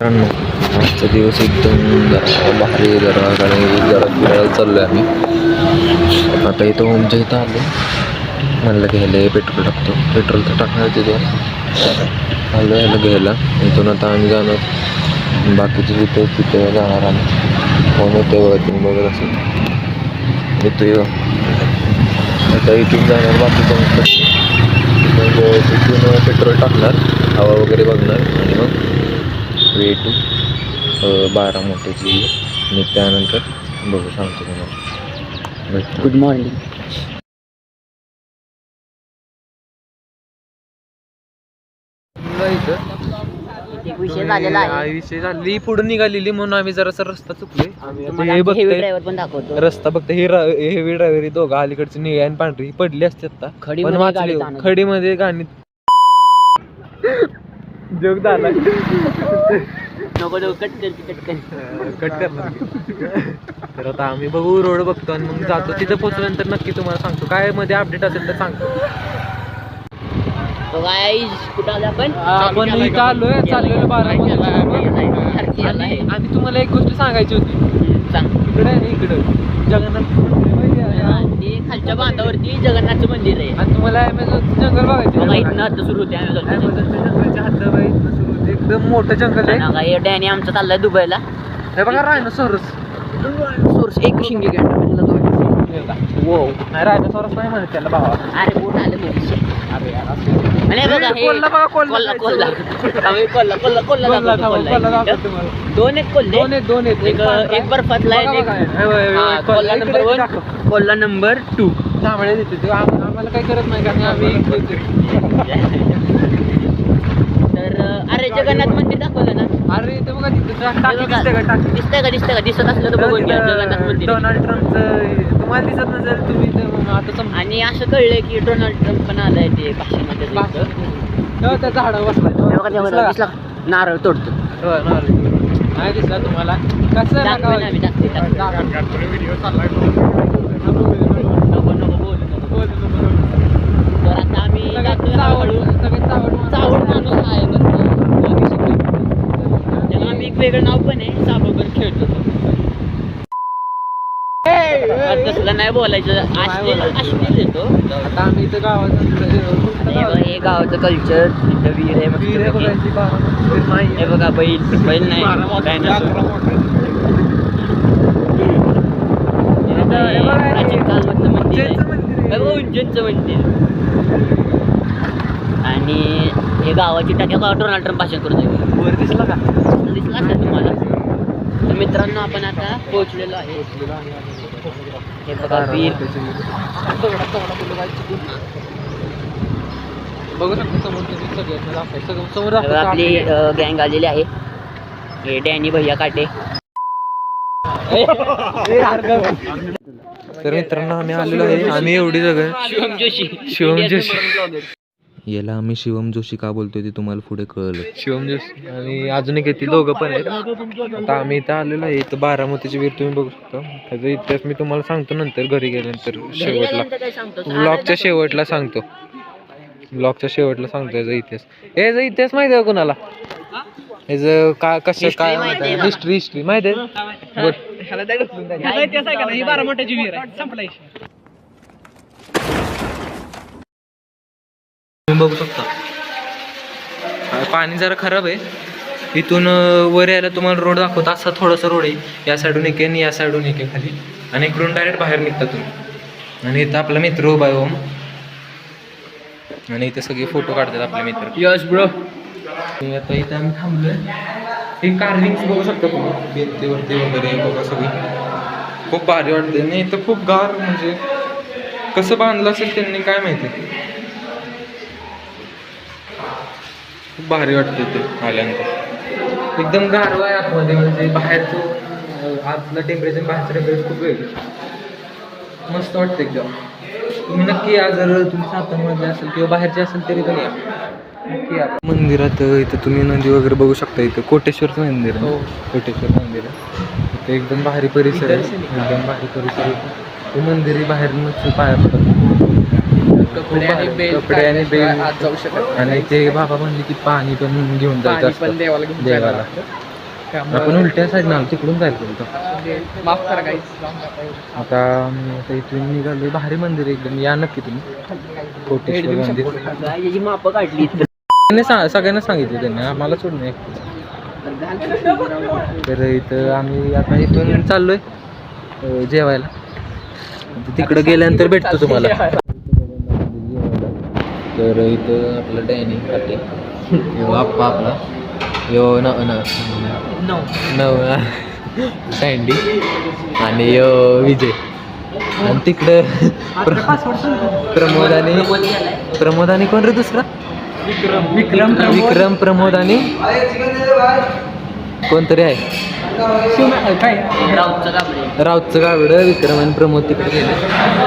मित्रांनो, आजचा दिवस एकदम भारी जरा फिरायला चाललो आहे आम्ही. आता इथं ओमच्या इथं आलो, म्हणलं घ्यायला पेट्रोल टाकतो. पेट्रोल तर टाकणार तिथं आलो यायला घ्यायला. इथून आता आम्ही जाणार बाकीचे तिथं जाणार आम्ही. फोन होते बघा, तुम्ही बघत असेल येतो. आता इथून जाणार बाकीचं तिथून पेट्रोल टाकणार, हवा वगैरे बघणार आणि मग वे टू बारामतीची आणि त्यानंतर बघू सांगतो तुम्हाला. Good morning. विषय झालेला आहे. विषय झाली पुढे निघालेली म्हणून आम्ही जरासा रस्ता चुकलोय. हेवी ड्रायव्हर पण दाखवतो रस्ता बघते हेवी ड्रायव्हर दोघं अलीकडची निळी आणि पांढरी पडली असते आता खडीमध्ये गाणी जोक झाला. नको कट करणार. तर आता आम्ही बघू, रोड बघतो आणि मग जातो. तिथं पोहोचल्यानंतर नक्की तुम्हाला सांगतो. काय मध्ये अपडेट असेल तर सांगतो. कुठं आलो आपण इथं आलोय, चाललेलो बारामतीला. आणि तुम्हाला एक गोष्ट सांगायची होती. सांग. इकडे आहे इकडं जगन्नाथ खालच्या बांधावरती जगन्नाथचं मंदिर आहे. आणि तुम्हाला ॲमेझॉनचं जंगल बघायचं. इथनं आता सुरू होते जंगलाच्या हद्द एकदम मोठं जंगल आहे. डॅनी आमचं चाललंय दुबईला. हे बघा रायनोसॉरस. सोर्स एक शिंगे नाही रायनोसॉरस नाही म्हणत त्याला भावा. अरे बोट आलं दोन एक बर्फातला कोल्हा नंबर 2 त्यामुळे देते आम्हाला काही करत नाही कारण आम्ही. तर अरे जगन्नाथ मंदिर दाखवलं ना. अरे ते बघा तिथं दिसतंय का दिसत असलं तर बघून घ्या जगन्नाथ मंदिर. डोनाल्ड ट्रम्पचं तुम्हाला दिसत नसेल तुम्ही आता. आणि असं कळलंय की डोनाल्ड ट्रम्प पण आलाय ते काशीमध्ये. त्या झाडावर बसला नारळ तोडतो. नाही दिसला तुम्हाला कसं व्हिडिओ चाललाय. तर आता आम्ही चावड माणूस आहे. त्याला आम्ही एक वेगळं नाव पण आहे, साबोगर खेळतो. तसलं नाही बोलायचं, अश्लील येतो. आता आम्ही इथं हे गावाचं कल्चर. इथं वीर आहे हे बघा. बैल नाही काय प्राचीन काळमधलं मंदिर आहे, उज्जैनचं मंदिर. आणि हे गावाची टाक्या डोनाल्ड ट्रम्प भाषण करतोय. वर दिसला का? दिसला असेल तुम्हाला. तर मित्रांनो, आपण आता पोहोचलेलो आहे. हे बघा वीर. बघू शकतो समोर आपली गँग आलेली आहे. हे डॅनी भैया काटे. तर मित्रांनो, आम्ही आलेलो आहे. आम्ही एवढी जगह शिवम जोशी याला आम्ही शिवम जोशी का बोलतोय ते तुम्हाला पुढे कळलं. शिवम जोशी आणि अजून एक येतील, दोघं पण आहेत. आता आम्ही इथं आलेलो आहे. इथं बारामतीची वीर तुम्ही बघू शकता. त्याचा इतिहास मी तुम्हाला सांगतो नंतर, घरी गेल्यानंतर शेवटला ब्लॉगच्या शेवटला सांगतो. याचा इतिहास. याचा इतिहास माहिती आहे कोणाला? याचं का कसं काय हिस्ट्री माहिती आहे? तुम्ही बघू शकता पाणी जरा खराब आहे. इथून वर यायला तुम्हाला रोड दाखवतो. असा थोडासा रोड आहे. या साईडून एके आणि या साईडून एके खाली. आणि इकडून डायरेक्ट बाहेर निघता तुम्ही. आणि इथं आपला मित्र उभा आहे ओम. आणि इथे सगळे फोटो काढतात आपले मित्र. यश ब्रो. आता इथे आम्ही थांबलोय. हे कार्विंग्स बघू शकता तुम्ही भिंतीवरती वगैरे बघा सगळी. खूप भारी वाटते. आणि इथं खूप गार, म्हणजे कसं बांधलं असेल त्यांनी काय माहिती. खूप भारी वाटते ते आल्यानंतर. एकदम गारवा आहे आतमध्ये, म्हणजे बाहेरचं आतलं टेम्परेचर बाहेरचं टेम्परेचर खूप वेगळं मस्त वाटतं एकदम. तुम्ही नक्की या, जर तुम्ही सातारमध्ये असेल किंवा बाहेरचे असेल तरी पण या नक्की या. मंदिरात इथं तुम्ही नदी वगैरे बघू शकता. इथं कोटेश्वरचं मंदिर आहे. कोटेश्वर मंदिर आहे. इथं एकदम भारी परिसर आहे. एकदम भारी परिसर आहे. ते मंदिरही बाहेर मस्त पाया पडतात. कपडे आणि बेल जाऊ शकत. आणि ते बाबा म्हणले की पाणी पण घेऊन जायचं असतं देवाला. आपण उलट्या साईडनं आलो तिकडून जायला पाहिजे. माफ करा काही आता आता इथून निघालो. भारी मंदिर आहे एकदम, या नक्की तुम्ही. कोटेश्वर मंदिर याची मापं काढली सगळ्यांना सांगितलं त्यांनी, आम्हाला सोडून एकटं. तर इथं आम्ही आता इथून चाललोय जेवायला. तिकडं गेल्यानंतर भेटतो तुम्हाला. तर इथं आपलं डायनिंग खाते यो आप्पा आपला यो सँडी आणि यो विजय. आणि तिकडं प्रमोद आणि कोण रे दुसरा? विक्रम प्रमोद आणि कोणतरी आहे राऊतचं गावडं. विक्रम आणि प्रमोद तिकडे गेले.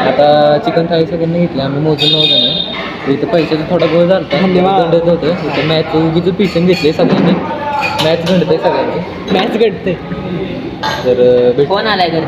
आता चिकन थाळी सगळ्यांनी घेतलं, आम्ही मोजून 9 जण. इथं पैशाचा थोडा गोळ झाला गंडत होतं. इथं मॅच उगीच ट्युशन घेतले सगळ्यांनी. मॅच घडतंय सगळ्यांनी, मॅच घडते. तर फोन आलाय घरी.